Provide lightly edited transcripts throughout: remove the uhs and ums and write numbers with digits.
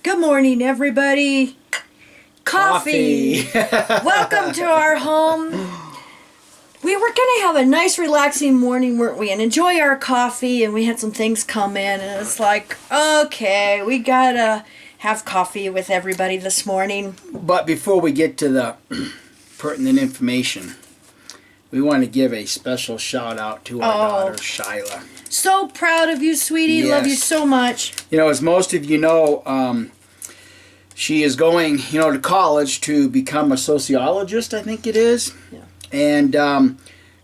Good morning, everybody. Coffee. Welcome to our home. We were going to have a nice, relaxing morning, weren't we? And enjoy our coffee, and we had some things come in, and it's like, okay, we got to have coffee with everybody this morning. But before we get to the pertinent information, we want to give a special shout out to our daughter, Shyla. So proud of you, sweetie. Yes. Love you so much. You know, as most of you know, she is going, to college to become a sociologist, I think it is. Yeah. And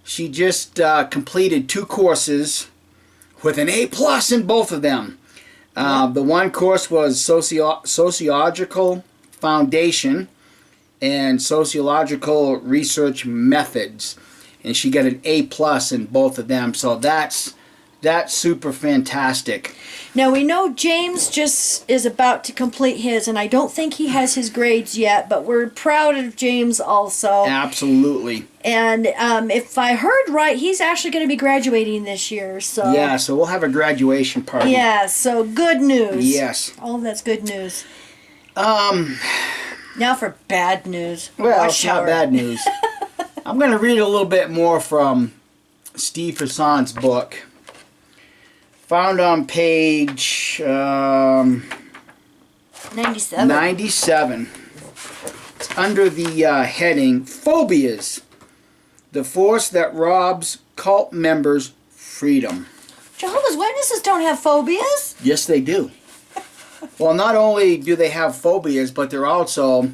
she just completed 2 courses with an A+ in both of them. The one course was Sociological Foundation and Sociological Research Methods. And she got an A+ in both of them. So that's super fantastic. Now, we know James just is about to complete his, and I don't think he has his grades yet, but we're proud of James also. Absolutely. And if I heard right, he's actually going to be graduating this year. So yeah, so we'll have a graduation party. Yeah, so good news. Yes. All that's good news. Now for bad news. Well, it's not bad news. I'm going to read a little bit more from Steve Hassan's book. Found on page 97. 97. It's under the heading, Phobias, the force that robs cult members' freedom. Jehovah's Witnesses don't have phobias. Yes, they do. Well, not only do they have phobias, but they're also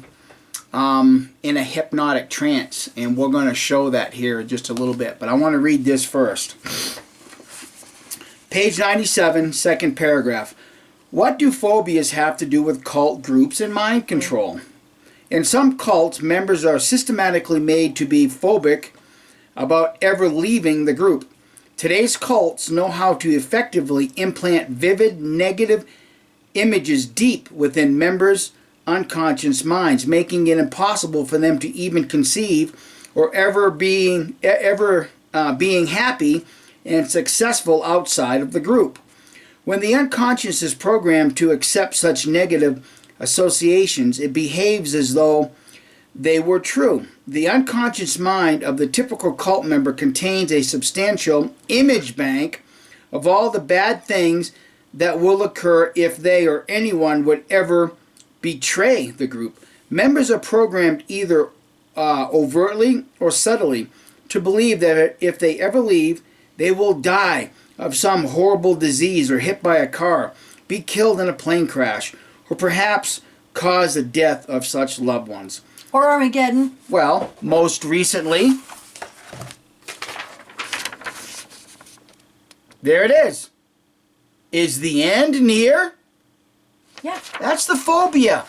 in a hypnotic trance. And we're going to show that here in just a little bit. But I want to read this first. Page 97, second paragraph. What do phobias have to do with cult groups and mind control? In some cults, members are systematically made to be phobic about ever leaving the group. Today's cults know how to effectively implant vivid, negative images deep within members' unconscious minds, making it impossible for them to even conceive or ever being happy and successful outside of the group. When the unconscious is programmed to accept such negative associations, it behaves as though they were true. The unconscious mind of the typical cult member contains a substantial image bank of all the bad things that will occur if they or anyone would ever betray the group. Members are programmed either overtly or subtly to believe that if they ever leave, they will die of some horrible disease or hit by a car, be killed in a plane crash, or perhaps cause the death of such loved ones. Or Armageddon. Well, most recently, there it is. Is the end near? Yeah. That's the phobia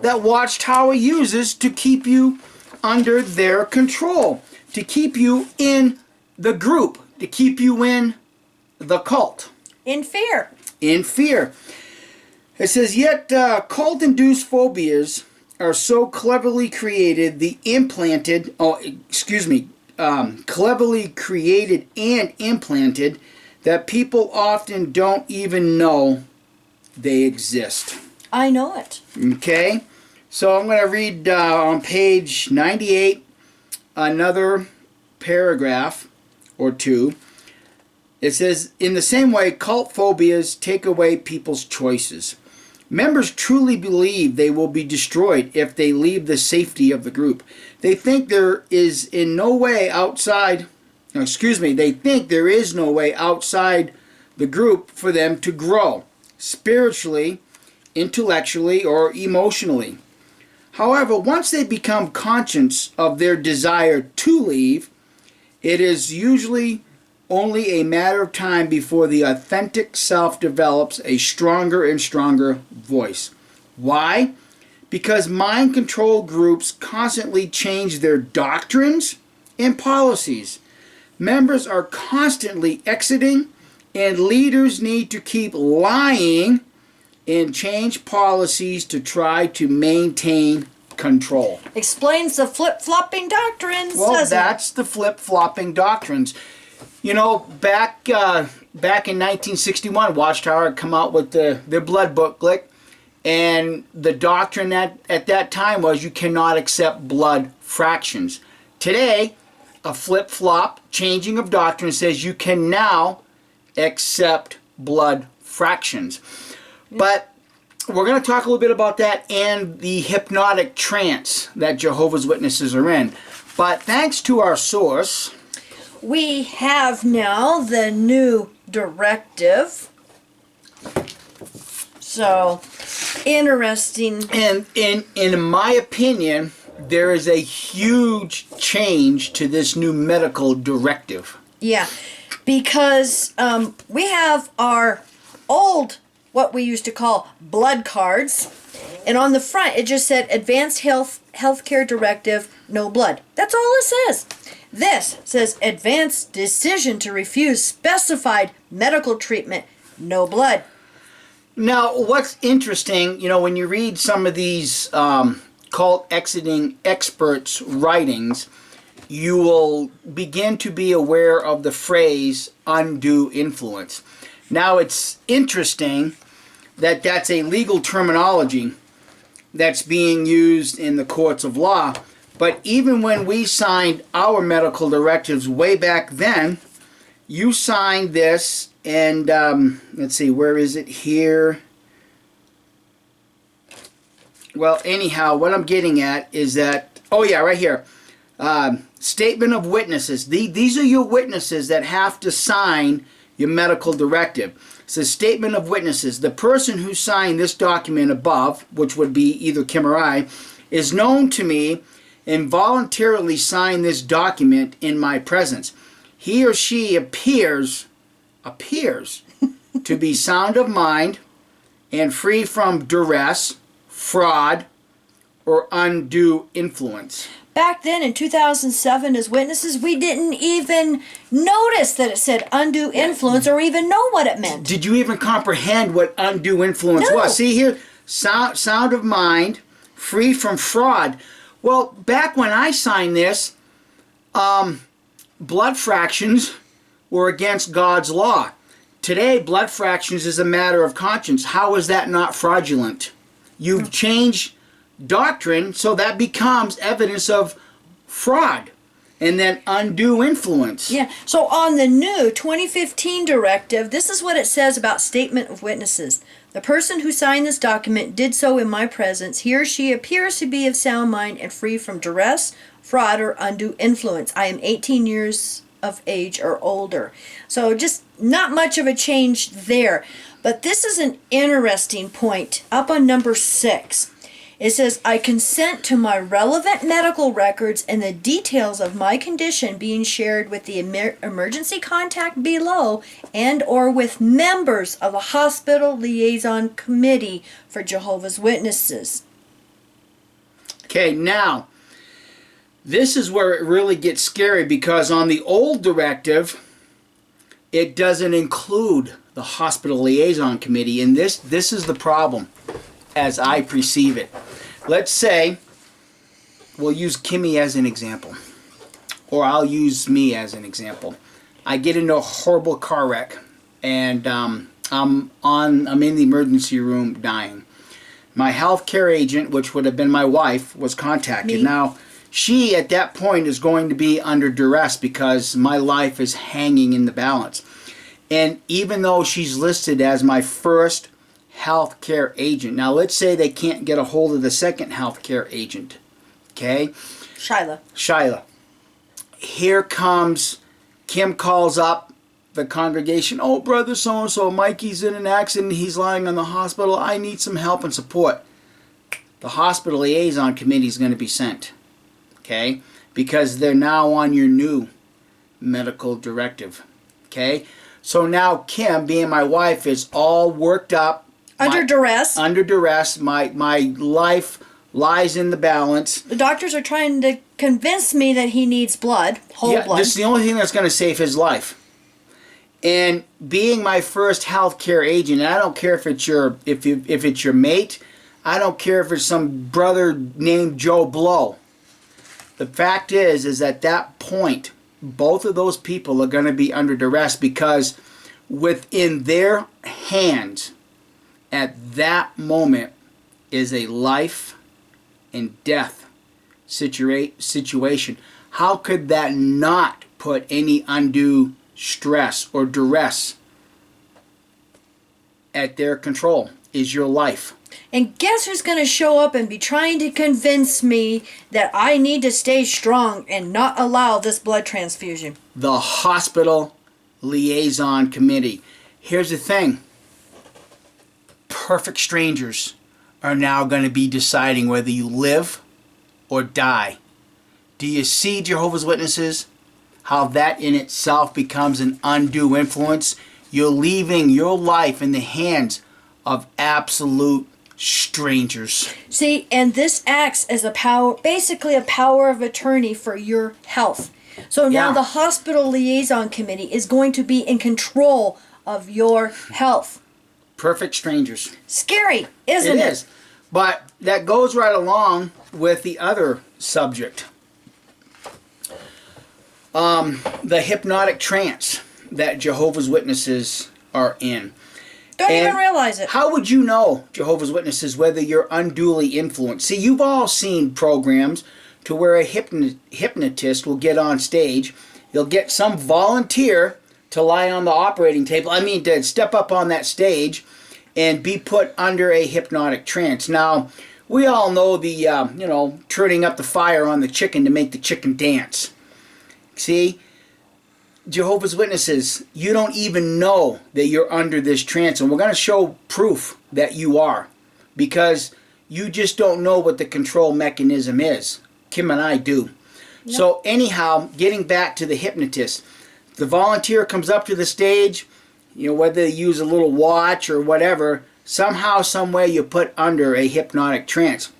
that Watchtower uses to keep you under their control, to keep you in the group, to keep you in the cult. In fear. In fear. It says, yet cult-induced phobias are so cleverly created, cleverly created and implanted that people often don't even know they exist. I know it. Okay? So I'm going to read on page 98 another paragraph or 2. It says, in the same way, cult phobias take away people's choices. Members truly believe they will be destroyed if they leave the safety of the group. They think there is no way outside the group for them to grow, spiritually, intellectually, or emotionally. However, once they become conscious of their desire to leave, it is usually only a matter of time before the authentic self develops a stronger and stronger voice. Why? Because mind control groups constantly change their doctrines and policies. Members are constantly exiting, and leaders need to keep lying and change policies to try to maintain control. Explains the flip-flopping doctrines. Well, that's the flip-flopping doctrines. You know, back in 1961, Watchtower had come out with their blood booklet, And the doctrine at that time was you cannot accept blood fractions. Today, a flip-flop changing of doctrine says you can now accept blood fractions. But we're going to talk a little bit about that and the hypnotic trance that Jehovah's Witnesses are in. But thanks to our source, we have now the new directive. So, interesting. And in my opinion, there is a huge change to this new medical directive. Yeah, because we have our old, what we used to call blood cards, and on the front it just said Advanced Healthcare Directive, no blood. That's all it says. This says Advanced Decision to Refuse Specified Medical Treatment, no blood. Now, what's interesting, when you read some of these cult exiting experts' writings, you will begin to be aware of the phrase undue influence. Now, it's interesting that that's a legal terminology that's being used in the courts of law, but even when we signed our medical directives way back then, you signed this, and let's see, where is it here? Well, anyhow, what I'm getting at is that, oh yeah, right here. Statement of witnesses. These are your witnesses that have to sign your medical directive. It says statement of witnesses. The person who signed this document above, which would be either Kim or I, is known to me and voluntarily signed this document in my presence. He or she appears to be sound of mind and free from duress, fraud, or undue influence. Back then in 2007 as witnesses, we didn't even notice that it said undue influence or even know what it meant. Did you even comprehend what undue influence No. was? See here, sound of mind, free from fraud. Well, back when I signed this, blood fractions were against God's law. Today, blood fractions is a matter of conscience. How is that not fraudulent? You've changed doctrine, so that becomes evidence of fraud and then undue influence. Yeah, so on the new 2015 directive, this is what it says about statement of witnesses. The person who signed this document did so in my presence. He or she appears to be of sound mind and free from duress, fraud, or undue influence. I am 18 years of age or older. So just not much of a change there. But this is an interesting point up on number 6. It says, I consent to my relevant medical records and the details of my condition being shared with the emergency contact below and or with members of a hospital liaison committee for Jehovah's Witnesses. Okay, now, this is where it really gets scary because on the old directive, it doesn't include the hospital liaison committee, and this is the problem as I perceive it. Let's say we'll use Kimmy as an example, or I'll use me as an example. I get into a horrible car wreck, and I'm in the emergency room dying. My healthcare agent, which would have been my wife, was contacted. Me. Now, she at that point is going to be under duress because my life is hanging in the balance. And even though she's listed as my first healthcare agent, now let's say they can't get a hold of the second healthcare agent, okay? Shyla. Here comes, Kim calls up the congregation. Oh, brother so-and-so, Mikey's in an accident. He's lying in the hospital. I need some help and support. The hospital liaison committee is going to be sent, okay? Because they're now on your new medical directive, okay? So now Kim, being my wife, is all worked up. Under duress. Under duress. My life lies in the balance. The doctors are trying to convince me that he needs blood, whole blood. This is the only thing that's going to save his life. And being my first healthcare agent, and I don't care if it's your mate, I don't care if it's some brother named Joe Blow. The fact is at that point, both of those people are going to be under duress because within their hands, at that moment, is a life and death situation. How could that not put any undue stress or duress at their control? Is your life. And guess who's going to show up and be trying to convince me that I need to stay strong and not allow this blood transfusion? The hospital liaison committee. Here's the thing. Perfect strangers are now going to be deciding whether you live or die. Do you see, Jehovah's Witnesses, how that in itself becomes an undue influence? You're leaving your life in the hands of absolute strangers. See, and this acts as a power, basically a power of attorney for your health. So now the hospital liaison committee is going to be in control of your health. Perfect strangers. Scary, isn't it? It is. But that goes right along with the other subject. The hypnotic trance that Jehovah's Witnesses are in. Don't even realize it. How would you know, Jehovah's Witnesses, whether you're unduly influenced? See, you've all seen programs to where a hypnotist will get on stage. He'll get some volunteer to lie on the operating table. I mean, to step up on that stage and be put under a hypnotic trance. Now, we all know the, turning up the fire on the chicken to make the chicken dance. See? Jehovah's Witnesses, you don't even know that you're under this trance, and we're going to show proof that you are, because you just don't know what the control mechanism is. Kim and I do. Yep. So anyhow, getting back to the hypnotist, the volunteer comes up to the stage, whether they use a little watch or whatever, somehow, some way you're put under a hypnotic trance.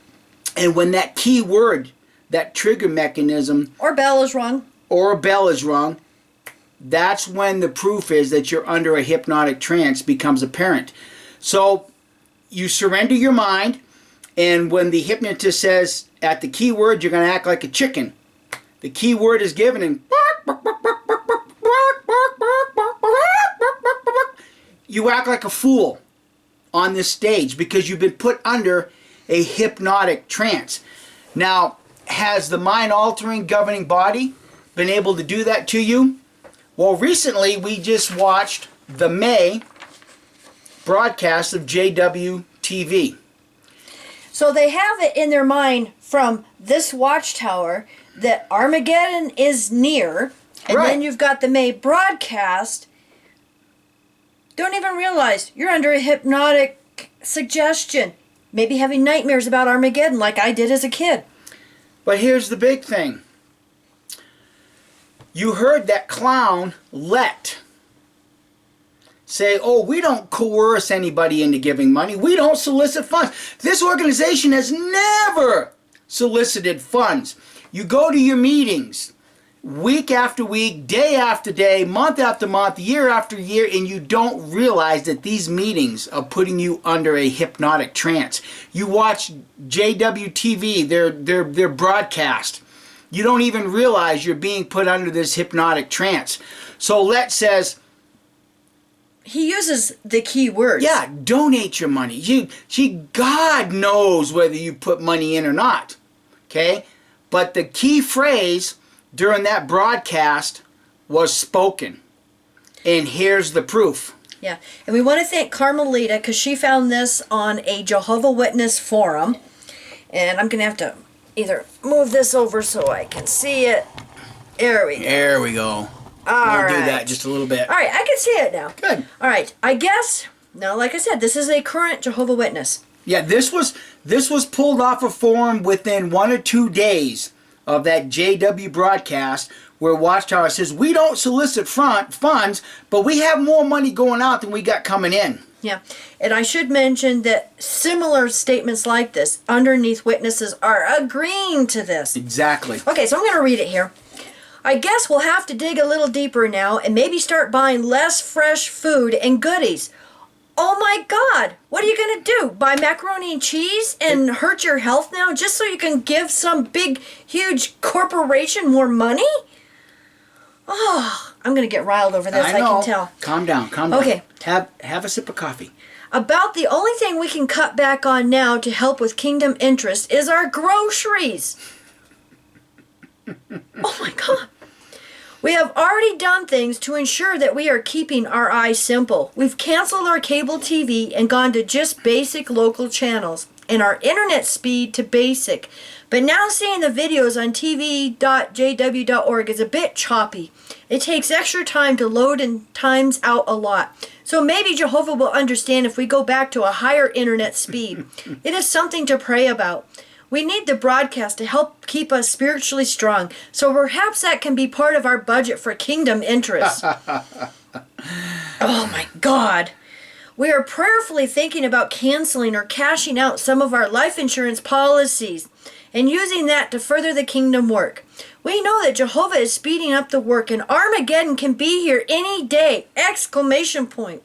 And when that key word, that trigger mechanism, or bell is rung, that's when the proof is that you're under a hypnotic trance becomes apparent. So you surrender your mind, and when the hypnotist says at the key word, you're going to act like a chicken. The key word is given, and you act like a fool on this stage because you've been put under a hypnotic trance. Now, has the mind-altering governing body been able to do that to you? Well, recently we just watched the May broadcast of JWTV. So they have it in their mind from this watchtower that Armageddon is near, and then you've got the May broadcast. Don't even realize you're under a hypnotic suggestion. Maybe having nightmares about Armageddon like I did as a kid. But here's the big thing. You heard that clown Let say, oh, we don't coerce anybody into giving money. We don't solicit funds. This organization has never solicited funds. You go to your meetings week after week, day after day, month after month, year after year, and you don't realize that these meetings are putting you under a hypnotic trance. You watch JWTV, their broadcast. You don't even realize you're being put under this hypnotic trance. So Let says, he uses the key words. yeah, donate your money. God knows whether you put money in or not. Okay? But the key phrase during that broadcast was spoken. And here's the proof. Yeah. And we want to thank Carmelita because she found this on a Jehovah Witness forum. And I'm going to have to either move this over so I can see it. There we go. There we go. We'll do that just a little bit. All right, I can see it now. Good. All right, I guess, now like I said, this is a current Jehovah Witness. Yeah, this was pulled off a forum within 1 or 2 days of that JW broadcast where Watchtower says, we don't solicit funds, but we have more money going out than we got coming in. Yeah, and I should mention that similar statements like this, underneath witnesses are agreeing to this. Exactly. Okay, so I'm going to read it here. I guess we'll have to dig a little deeper now and maybe start buying less fresh food and goodies. Oh my God, what are you going to do? Buy macaroni and cheese and hurt your health now just so you can give some big, huge corporation more money? Oh, I'm going to get riled over this, I can tell. Calm down. Okay. Have a sip of coffee. About the only thing we can cut back on now to help with kingdom interest is our groceries. Oh my God. We have already done things to ensure that we are keeping our eyes simple. We've canceled our cable TV and gone to just basic local channels and our internet speed to basic. But now seeing the videos on tv.jw.org is a bit choppy. It takes extra time to load and times out a lot. So maybe Jehovah will understand if we go back to a higher internet speed. It is something to pray about. We need the broadcast to help keep us spiritually strong. So perhaps that can be part of our budget for kingdom interest. Oh my God. We are prayerfully thinking about canceling or cashing out some of our life insurance policies and using that to further the kingdom work. We know that Jehovah is speeding up the work and Armageddon can be here any day! Exclamation point.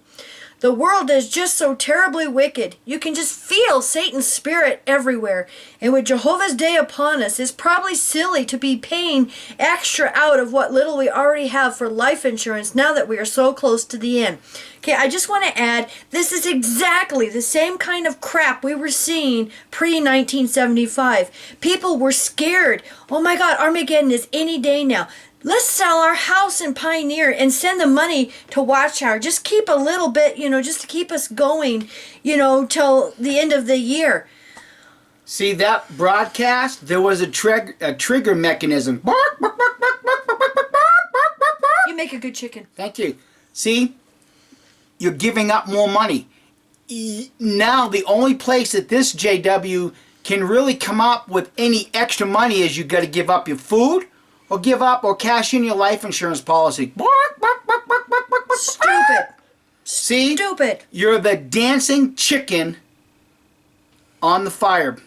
The world is just so terribly wicked. You can just feel Satan's spirit everywhere. And with Jehovah's day upon us, it's probably silly to be paying extra out of what little we already have for life insurance now that we are so close to the end. Okay, I just want to add, this is exactly the same kind of crap we were seeing pre-1975. People were scared. Oh my God, Armageddon is any day now. Let's sell our house in Pioneer and send the money to Watchtower. Just keep a little bit, just to keep us going, till the end of the year. See, that broadcast, there was a trigger mechanism. You make a good chicken. Thank you. See, you're giving up more money. Now, the only place that this JW can really come up with any extra money is you got to give up your food, or give up or cash in your life insurance policy. Stupid. See? Stupid. You're the dancing chicken on the fire.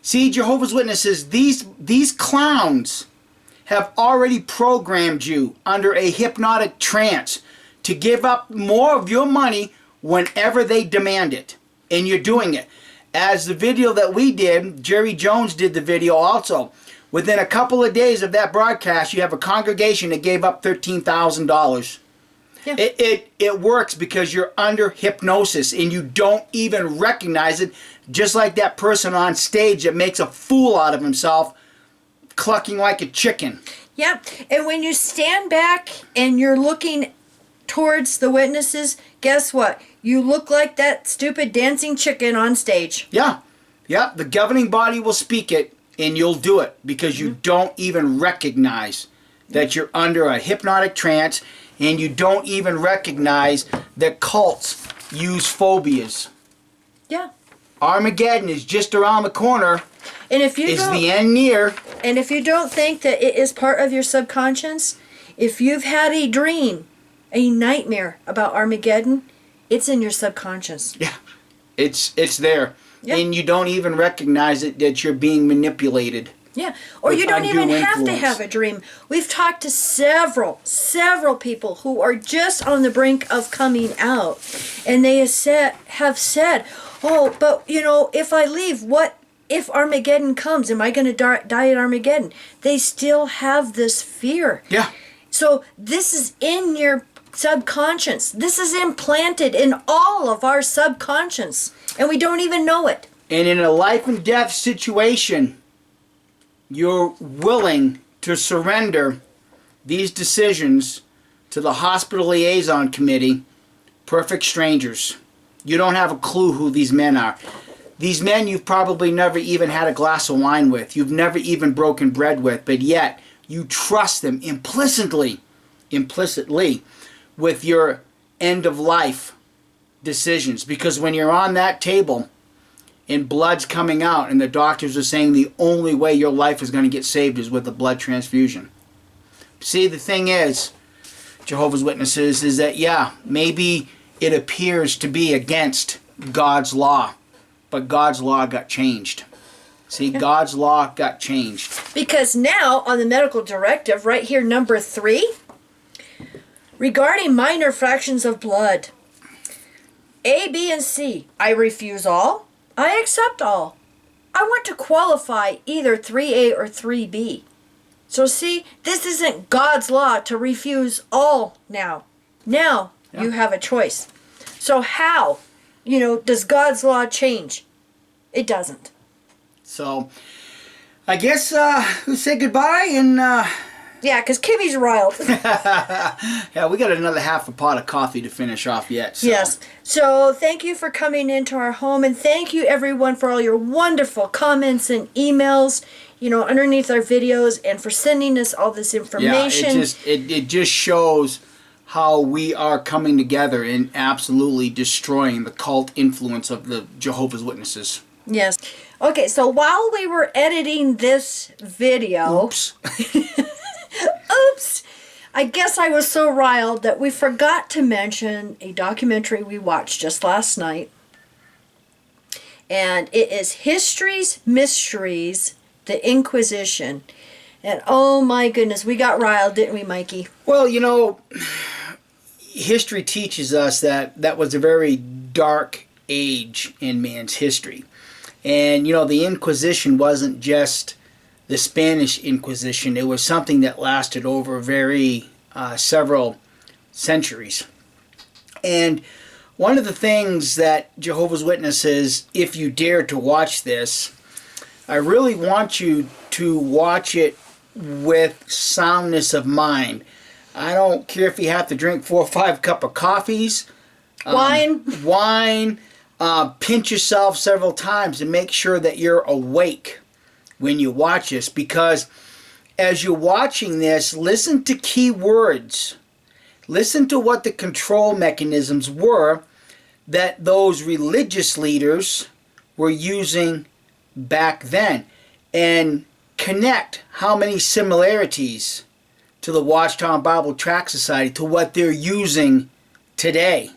See, Jehovah's Witnesses, these clowns have already programmed you under a hypnotic trance to give up more of your money whenever they demand it. And you're doing it. As the video that we did, Jerry Jones did the video also. Within a couple of days of that broadcast, you have a congregation that gave up $13,000. Yeah. It works because you're under hypnosis and you don't even recognize it, just like that person on stage that makes a fool out of himself, clucking like a chicken. Yeah, and when you stand back and you're looking towards the witnesses, guess what? You look like that stupid dancing chicken on stage. Yeah, the governing body will speak it. And you'll do it because you don't even recognize that you're under a hypnotic trance, and you don't even recognize that cults use phobias. Yeah. Armageddon is just around the corner. And if you is the end near? And if you don't think that it is part of your subconscious, if you've had a dream, a nightmare about Armageddon, it's in your subconscious. Yeah, it's there. Yep. And you don't even recognize it, that you're being manipulated. Yeah, or you don't even have to have a dream. We've talked to several people who are just on the brink of coming out. And they have said, oh, but, if I leave, what if Armageddon comes? Am I going to die at Armageddon? They still have this fear. Yeah. So this is in your subconscious. This is implanted in all of our subconscious. And we don't even know it. And in a life and death situation, you're willing to surrender these decisions to the hospital liaison committee, perfect strangers. You don't have a clue who these men are. These men you've probably never even had a glass of wine with. You've never even broken bread with. But yet, you trust them implicitly with your end of life decisions, because when you're on that table and blood's coming out and the doctors are saying the only way your life is going to get saved is with a blood transfusion. See, the thing is, Jehovah's Witnesses, is that maybe it appears to be against God's law, but God's law got changed. See, God's law got changed. Because now on the medical directive right here, number 3, regarding minor fractions of blood, A, B, and C. I refuse all. I accept all. I want to qualify either 3A or 3B. So see, this isn't God's law to refuse all now. Now you have a choice. So how, does God's law change? It doesn't. So, I guess we'll say goodbye and... Yeah, because Kimmy's riled. Yeah, we got another half a pot of coffee to finish off yet. So. Yes. So thank you for coming into our home, and thank you everyone for all your wonderful comments and emails, underneath our videos, and for sending us all this information. Yeah, it just shows how we are coming together and absolutely destroying the cult influence of the Jehovah's Witnesses. Yes. Okay, so while we were editing this video... Oops. Oops! I guess I was so riled that we forgot to mention a documentary we watched just last night. And it is History's Mysteries, The Inquisition. And oh my goodness, we got riled, didn't we, Mikey? Well, history teaches us that was a very dark age in man's history. And, the Inquisition wasn't just the Spanish Inquisition. It was something that lasted over several centuries. And one of the things that Jehovah's Witnesses, if you dare to watch this, I really want you to watch it with soundness of mind. I don't care if you have to drink 4 or 5 cups of coffees. Wine. Pinch yourself several times and make sure that you're awake when you watch this, because as you're watching this, listen to key words. Listen to what the control mechanisms were that those religious leaders were using back then, and connect how many similarities to the Watchtower Bible Tract Society to what they're using today.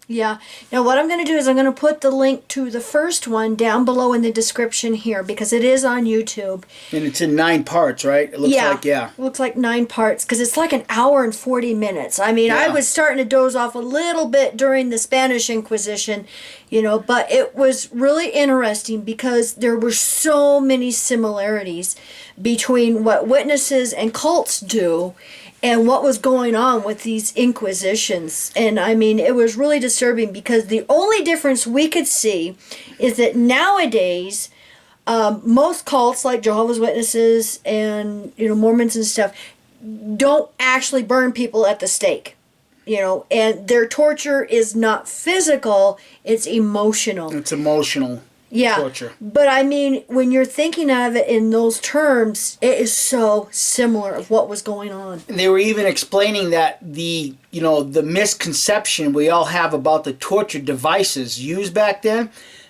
Yeah. Now what I'm going to do is I'm going to put the link to the first one down below in the description here, because it is on YouTube. And it's in 9 parts, right? It looks like, It looks like 9 parts, because it's like an hour and 40 minutes. I mean, I was starting to doze off a little bit during the Spanish Inquisition, but it was really interesting because there were so many similarities between what witnesses and cults do and what was going on with these inquisitions. And I mean, it was really disturbing, because the only difference we could see is that nowadays, most cults like Jehovah's Witnesses and, Mormons and stuff, don't actually burn people at the stake. And their torture is not physical, it's emotional. It's emotional. Torture. But I mean, when you're thinking of it in those terms, it is so similar of what was going on. And they were even explaining that the misconception we all have about the torture devices used back then,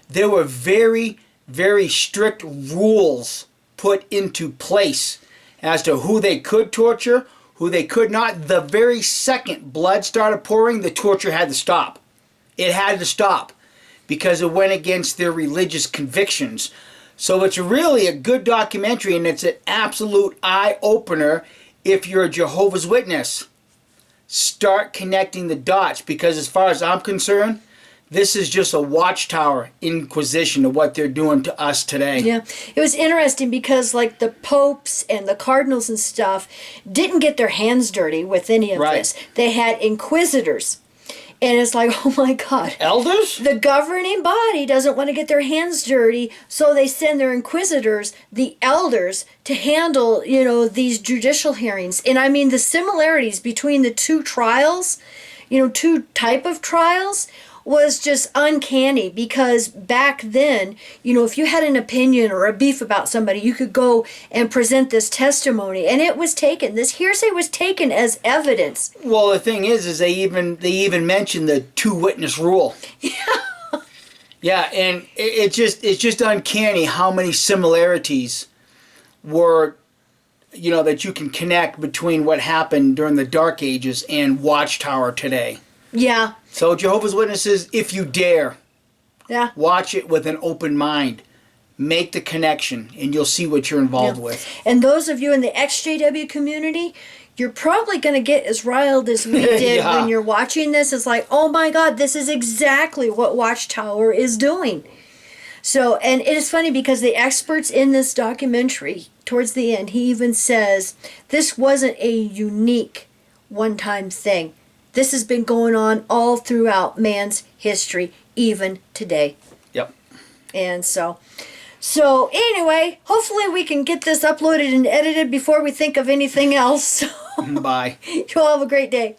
there were very, very strict rules put into place as to who they could torture, who they could not. The very second blood started pouring, the torture had to stop. It had to stop, because it went against their religious convictions. So it's really a good documentary, and it's an absolute eye-opener if you're a Jehovah's Witness. Start connecting the dots, because as far as I'm concerned, this is just a Watchtower Inquisition of what they're doing to us today. Yeah, it was interesting because like the popes and the cardinals and stuff didn't get their hands dirty with any of this. They had inquisitors. And it's like, oh my God. Elders? The governing body doesn't want to get their hands dirty, so they send their inquisitors, the elders, to handle, these judicial hearings. And I mean, the similarities between the two trials, two type of trials, was just uncanny, because back then, if you had an opinion or a beef about somebody, you could go and present this testimony, and it was taken. This hearsay was taken as evidence. Well, the thing is they even mentioned the 2-witness rule. Yeah. Yeah, and it's just uncanny how many similarities were, that you can connect between what happened during the Dark Ages and Watchtower today. Yeah. So Jehovah's Witnesses, if you dare, watch it with an open mind. Make the connection, and you'll see what you're involved with. And those of you in the XJW community, you're probably going to get as riled as we did when you're watching this. It's like, oh my God, this is exactly what Watchtower is doing. So, and it is funny because the experts in this documentary, towards the end, he even says, this wasn't a unique one-time thing. This has been going on all throughout man's history, even today. Yep. And so anyway, hopefully we can get this uploaded and edited before we think of anything else. Bye. You all have a great day.